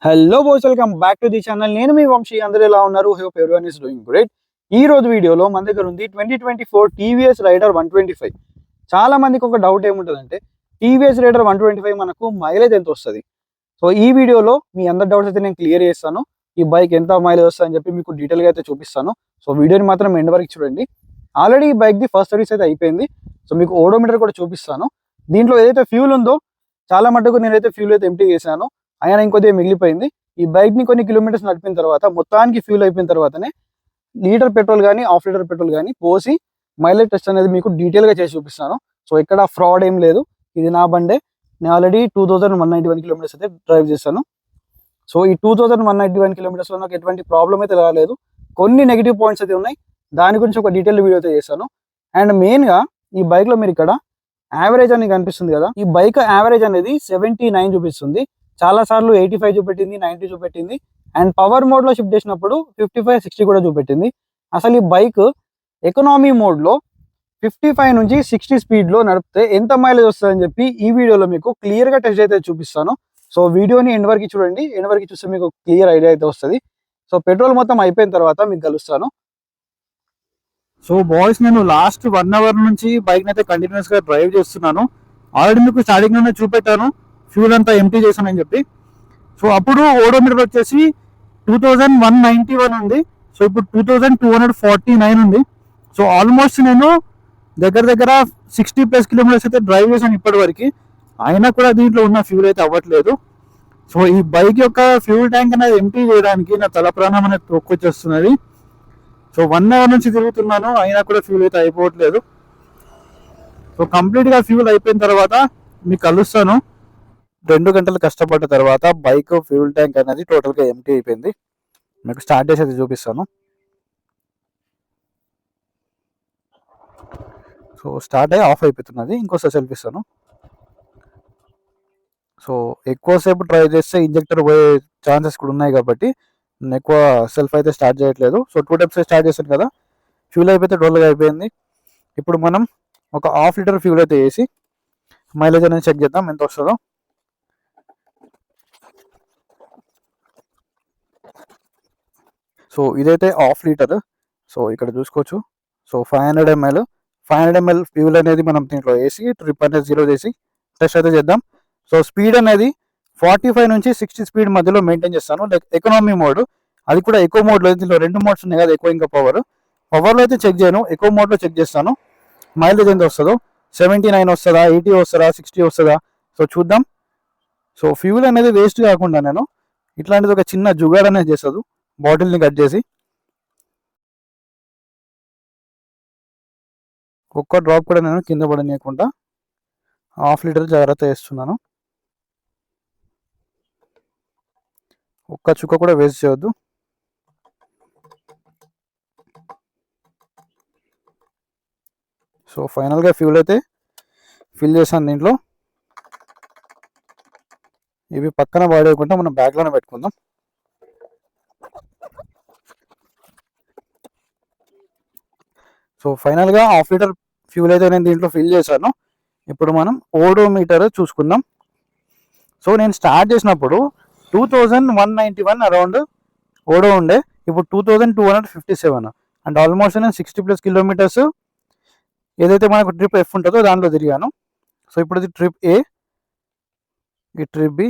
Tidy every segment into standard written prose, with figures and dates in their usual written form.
Hello boys, welcome back to the channel. నేను మీ వంశీ. అందరూ ఎలా ఉన్నారు? Hope everyone is doing great. ఈ రోజు వీడియోలో మన దగ్గర ఉంది 2024 టీవీఎస్ రైడర్ 125. చాలా మందికి ఒక డౌట్ ఏముంటుందంటే టీవీఎస్ రైడర్ 125 మనకు మైలేజ్ ఎంత వస్తుంది? సో ఈ వీడియోలో మీ అందరి డౌట్స్ అయితే నేను క్లియర్ చేస్తాను. ఈ బైక్ ఎంత మైలేజ్ వస్తుంది అని చెప్పి మీకు డీటెయిల్గా అయితే చూపిస్తాను. సో వీడియోని మాత్రం ఎండ్ వరకు చూడండి. ఆల్రెడీ ఈ బైక్ది ఫస్ట్ సర్వీస్ అయితే అయిపోయింది. సో మీకు ఓడోమీటర్ కూడా చూపిస్తాను. దీంట్లో ఏదైతే ఫ్యూల్ ఉందో చాలా మటుకు నేనైతే ఫ్యూల్ అయితే ఎంటీ చేశాను. అయినా ఇంకొద్దిగా మిగిలిపోయింది. ఈ బైక్ని కొన్ని కిలోమీటర్స్ నడిపిన తర్వాత మొత్తానికి ఫ్యూల్ అయిపోయిన తర్వాతనే లీటర్ పెట్రోల్ కానీ హాఫ్ లీటర్ పెట్రోల్ కానీ పోసి మైలేజ్ టెస్ట్ అనేది మీకు డీటెయిల్గా చేసి చూపిస్తాను. సో ఇక్కడ ఫ్రాడ్ ఏం లేదు. ఇది నా బండే. నేను ఆల్రెడీ 2191 కిలోమీటర్స్ అయితే డ్రైవ్ చేశాను. సో ఈ 2191 కిలోమీటర్స్లో నాకు ఎటువంటి ప్రాబ్లం అయితే రాలేదు. కొన్ని నెగిటివ్ పాయింట్స్ అయితే ఉన్నాయి. దాని గురించి ఒక డీటెయిల్ వీడియో అయితే చేశాను. అండ్ మెయిన్గా ఈ బైక్లో మీరు ఇక్కడ యావరేజ్ అని కనిపిస్తుంది కదా, ఈ బైక్ యావరేజ్ అనేది 79 చూపిస్తుంది. చాలా సార్లు 85 చూపెట్టింది, 90 చూపెట్టింది. అండ్ పవర్ మోడ్లో షిఫ్ట్ చేసినప్పుడు 55, 60 కూడా చూపెట్టింది. అసలు ఈ బైక్ ఎకనామీ మోడ్లో 55 నుంచి 60 స్పీడ్లో నడిపితే ఎంత మైలేజ్ వస్తుందని చెప్పి ఈ వీడియోలో మీకు క్లియర్గా టెస్ట్ అయితే చూపిస్తాను. సో వీడియోని ఎండ్ వరకు చూడండి. ఎండ్ వరకు చూస్తే మీకు క్లియర్ ఐడియా అయితే వస్తుంది. సో పెట్రోల్ మొత్తం అయిపోయిన తర్వాత మీకు కలుస్తాను. సో బాయ్స్, నేను లాస్ట్ 1 అవర్ నుంచి బైక్ అయితే కంటిన్యూస్గా డ్రైవ్ చేస్తున్నాను. ఆల్రెడీ మీకు స్టార్టింగ్ లోనే చూపెట్టాను ఫ్యూల్ అంతా ఎంటీ చేశానని చెప్పి. సో అప్పుడు ఓడోమీటర్ వచ్చేసి 2191 ఉంది. సో ఇప్పుడు 2249 ఉంది. సో ఆల్మోస్ట్ నేను దగ్గర 60+ కిలోమీటర్స్ అయితే డ్రైవ్ చేశాను ఇప్పటి వరకు. అయినా కూడా దీంట్లో ఉన్న ఫ్యూల్ అయితే అవ్వట్లేదు. సో ఈ బైక్ యొక్క ఫ్యూల్ ట్యాంక్ అనేది ఎంటీ చేయడానికి నా తల ప్రాణం అనేది తొక్కొచ్చేస్తున్నది. సో 1 అవర్ నుంచి తిరుగుతున్నాను, అయినా కూడా ఫ్యూల్ అయితే అయిపోవట్లేదు. సో కంప్లీట్గా ఫ్యూల్ అయిపోయిన తర్వాత మీకు కలుస్తాను. 2 గంటలు కష్టపడ్డ తర్వాత బైక్ ఫ్యూల్ ట్యాంక్ అనేది టోటల్గా ఎంటీ అయిపోయింది. మీకు స్టార్ట్ చేసి అయితే చూపిస్తాను. సో స్టార్ట్ అయ్యి ఆఫ్ అయిపోతున్నది. ఇంకోసారి సెల్ఫ్ ఇస్తాను. సో ఎక్కువసేపు డ్రైవ్ చేస్తే ఇంజెక్టర్ పోయే ఛాన్సెస్ కూడా ఉన్నాయి కాబట్టి నేను ఎక్కువ సెల్ఫ్ అయితే స్టార్ట్ చేయట్లేదు. సో 2 టైప్స్ స్టార్ట్ చేశాను కదా, ఫ్యూల్ అయిపోతే డోల్గా అయిపోయింది. ఇప్పుడు మనం ఒక హాఫ్ లీటర్ ఫ్యూల్ అయితే వేసి మైలేజ్ అనేది చెక్ చేద్దాం ఎంత వస్తుందో. సో ఇదైతే హాఫ్ లీటర్. సో ఇక్కడ చూసుకోవచ్చు. సో 500 ml ఫ్యూల్ అనేది మనం దీంట్లో వేసి ట్రిప్ అనేది 0 చేసి టెస్ట్ అయితే చేద్దాం. సో స్పీడ్ అనేది 45 నుంచి 60 స్పీడ్ మధ్యలో మెయింటైన్ చేస్తాను. లైక్ ఎకనామీ మోడ్, అది కూడా ఎక్కువ మోడ్లో. దీంట్లో 2 మోడ్స్ ఉన్నాయి కదా, ఎక్కువ ఇంకా పవర్లో అయితే చెక్ చేయను, ఎక్కువ మోడ్లో చెక్ చేస్తాను. మైలేజ్ ఎంత వస్తుందో, 79 వస్తుందా, 80 వస్తుందా, 60 వస్తుందా, సో చూద్దాం. సో ఫ్యూల్ అనేది వేస్ట్ కాకుండా నేను ఇట్లాంటిది ఒక చిన్న జుగాడ్ అనేది చేస్తాను. బాటిల్ని కట్ చేసి ఒక్క డ్రాప్ కూడా నేను కింద పడనీయకుండా హాఫ్ లీటర్ జాగ్రత్త వేస్తున్నాను. ఒక్క చుక్క కూడా వేస్ట్ చేయొద్దు. సో ఫైనల్గా ఫ్యూల్ అయితే ఫిల్ చేశాను దీంట్లో. ఇవి పక్కన వాడేయకుండా మనం బ్యాగ్లోనే పెట్టుకుందాం. సో ఫైనల్గా హాఫ్ లీటర్ ఫ్యూల్ అయితే నేను దీంట్లో ఫిల్ చేశాను. ఇప్పుడు మనం ఓడోమీటర్ చూసుకుందాం. సో నేను స్టార్ట్ చేసినప్పుడు 2191 అరౌండ్ ఓడో ఉండే. ఇప్పుడు 2257. అండ్ ఆల్మోస్ట్ నేను 60+ కిలోమీటర్స్ ఏదైతే మనకు ట్రిప్ ఎఫ్ ఉంటుందో దాంట్లో తిరిగాను. సో ఇప్పుడు ఇది ట్రిప్ ఏ, ఈ ట్రిప్ బి.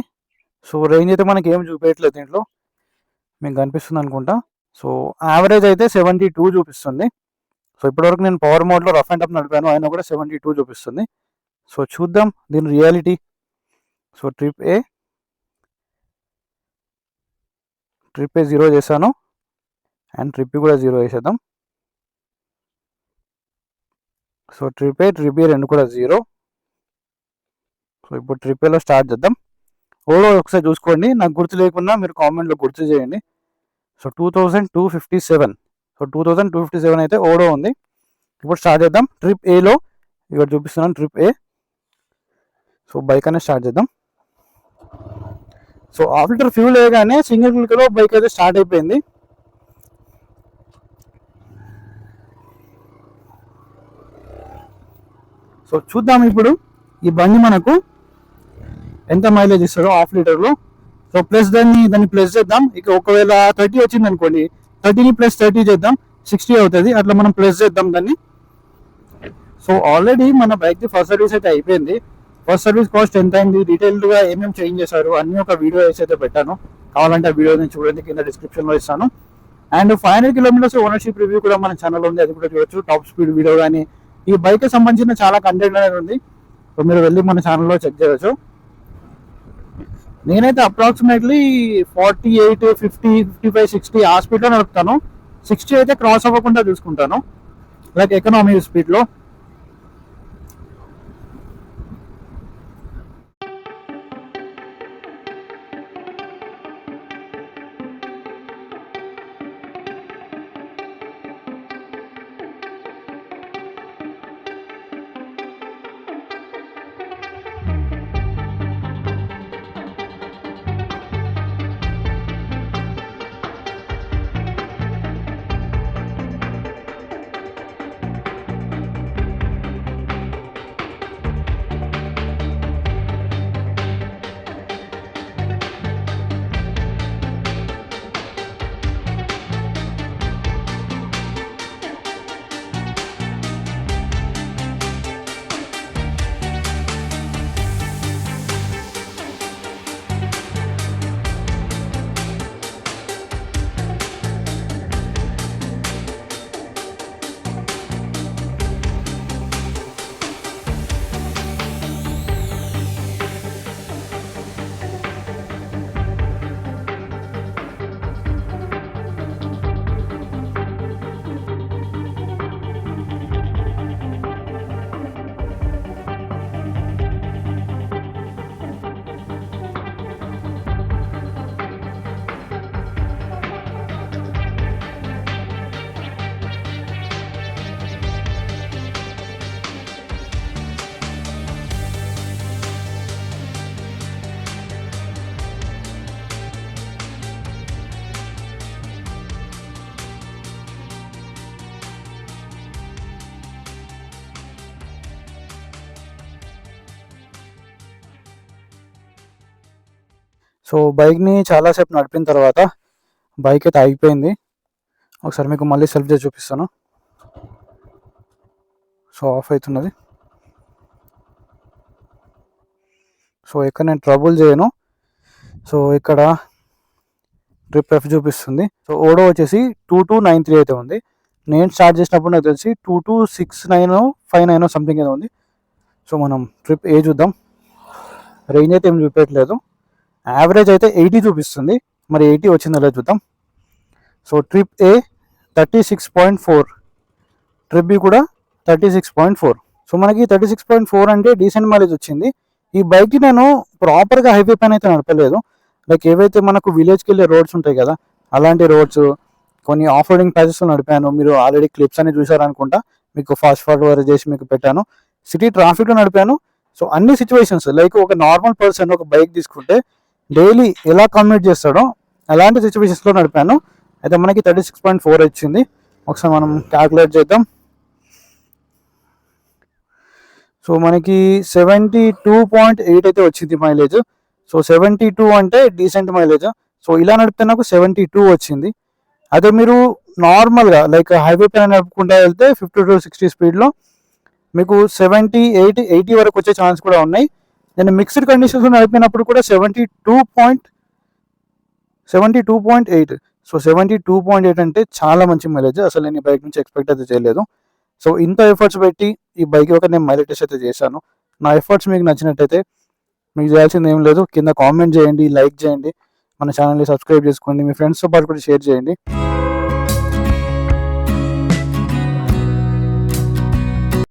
సో రేంజ్ అయితే మనకి ఏం చూపించట్లేదు దీంట్లో, మీకు కనిపిస్తుంది అనుకుంటా. సో యావరేజ్ అయితే 72 చూపిస్తుంది. సో ఇప్పటివరకు నేను పవర్ మోడ్లో రఫ్ అండ్ టఫ్ నడిపాను, అయినా కూడా 72 చూపిస్తుంది. సో చూద్దాం దీని రియాలిటీ. సో ట్రిప్ ఏ 0 చేశాను. అండ్ ట్రిప్ బి కూడా 0 వేసేద్దాం. సో ట్రిప్ ఏ 2 కూడా 0. సో ఇప్పుడు ట్రిప్ ఏలో స్టార్ట్ చేద్దాం. ఓడో ఒకసారి చూసుకోండి, నాకు గుర్తు లేకున్నా మీరు కామెంట్లో గుర్తు చేయండి. సో 2257. సో 2257 అయితే ఓడో ఉంది. ఇప్పుడు స్టార్ట్ చేద్దాం. ట్రిప్ ఏలో ఇక్కడ చూపిస్తున్నాను ట్రిప్ ఏ. సో బైక్ అనేది స్టార్ట్ చేద్దాం. సో హాఫ్ లీటర్ ఫ్యూల్ వేయగానే సింగిల్ క్లిక్లో బైక్ అయితే స్టార్ట్ అయిపోయింది. సో చూద్దాం ఇప్పుడు ఈ బండి మనకు ఎంత మైలేజ్ ఇస్తాడో హాఫ్ లీటర్లో. సో ప్లస్ దాన్ని ప్లస్ చేద్దాం. ఇక ఒకవేళ 30 వచ్చింది అనుకోండి, 30ని ప్లస్ 30 చేద్దాం, 60 అవుతుంది. అట్లా మనం ప్లస్ చేద్దాం దాన్ని. సో ఆల్రెడీ మన బైక్ది ఫస్ట్ సర్వీస్ అయితే అయిపోయింది. ఫస్ట్ సర్వీస్ కాస్ట్ ఎంత అయింది, డీటెయిల్డ్గా ఏమేమి చేంజ్ చేశారు అన్ని ఒక వీడియో వేసి అయితే పెట్టాను. కావాలంటే ఆ వీడియో నేను చూడండి, కింద డిస్క్రిప్షన్లో ఇస్తాను. అండ్ 500 కిలోమీటర్స్ ఓనర్షిప్ రివ్యూ కూడా మన ఛానల్ ఉంది, అది కూడా చూడొచ్చు. టాప్ స్పీడ్ వీడియో కానీ ఈ బైక్ సంబంధించిన చాలా కంటెంట్ అనేది ఉంది. సో మీరు వెళ్ళి మన ఛానల్లో చెక్ చేయవచ్చు. నేనైతే అప్రాక్సిమేట్లీ 48, 50, 55, 60 ఆ స్పీడ్లో నడుపుతాను. 60 అయితే క్రాస్ అవ్వకుండా చూసుకుంటాను, లైక్ ఎకనామీ స్పీడ్లో. సో బైక్ని చాలాసేపు నడిపిన తర్వాత బైక్ అయితే ఆగిపోయింది. ఒకసారి మీకు మళ్ళీ సెల్ఫ్ చేసి చూపిస్తాను. సో ఆఫ్ అవుతున్నది. సో ఇక్కడ నేను ట్రబుల్ చేయను. సో ఇక్కడ ట్రిప్ ఎఫ్ చూపిస్తుంది. సో ఓడో వచ్చేసి 2293 అయితే ఉంది. నేను స్టార్ట్ చేసినప్పుడు నాకు తెలిసి 226959 సంథింగ్ ఏదో ఉంది. సో మనం ట్రిప్ ఏ చూద్దాం. రేంజ్ అయితే ఏం చూపించట్లేదు, యావరేజ్ అయితే 80 చూపిస్తుంది. మరి 80 వచ్చిందో లేదో చూద్దాం. సో ట్రిప్ ఏ 36.4, ట్రిప్ బి కూడా 36.4. సో మనకి 36.4 అంటే డీసెంట్ మైలేజ్ వచ్చింది. ఈ బైక్కి నేను ప్రాపర్గా హైవే పైన అయితే నడపలేదు. లైక్ ఏవైతే మనకు విలేజ్కి వెళ్ళే రోడ్స్ ఉంటాయి కదా, అలాంటి రోడ్స్, కొన్ని ఆఫ్ రోడింగ్ ప్యాచెస్లో నడిపాను. మీరు ఆల్రెడీ క్లిప్స్ అని చూసారనుకుంటా, మీకు ఫాస్ట్ ఫార్వర్డ్ చేసి మీకు పెట్టాను. సిటీ ట్రాఫిక్లో నడిపాను. సో అన్ని సిచ్యువేషన్స్, లైక్ ఒక నార్మల్ పర్సన్ ఒక బైక్ తీసుకుంటే డైలీ ఎలా కమ్యూట్ చేస్తాడో అలాంటి సిచ్యువేషన్స్లో నడిపాను. అయితే మనకి 36.4 వచ్చింది. ఒకసారి మనం క్యాల్కులేట్ చేద్దాం. సో మనకి 72.8 అయితే వచ్చింది మైలేజ్. సో 72 అంటే డీసెంట్ మైలేజ్. సో ఇలా నడిపితే నాకు 72 వచ్చింది. అదే మీరు నార్మల్గా లైక్ హైవే పైన నడుపుకుంటూ వెళ్తే 50 to 60 స్పీడ్లో మీకు 78, 80 వరకు వచ్చే ఛాన్స్ కూడా ఉన్నాయి. నేను మిక్స్డ్ కండిషన్స్లో నడిపినప్పుడు కూడా 72.8. సో 72.8 అంటే చాలా మంచి మైలేజ్. అసలు నేను ఈ బైక్ నుంచి ఎక్స్పెక్ట్ అయితే చేయలేదు. సో ఇంత ఎఫర్ట్స్ పెట్టి ఈ బైక్ ఒక నేను మైలేజ్ టెస్ట్ అయితే చేశాను. నా ఎఫర్ట్స్ మీకు నచ్చినట్టయితే మీకు చేయాల్సింది ఏం లేదు, కింద కామెంట్ చేయండి, లైక్ చేయండి, మన ఛానల్ని సబ్స్క్రైబ్ చేసుకోండి, మీ ఫ్రెండ్స్తో పాటు కూడా షేర్ చేయండి.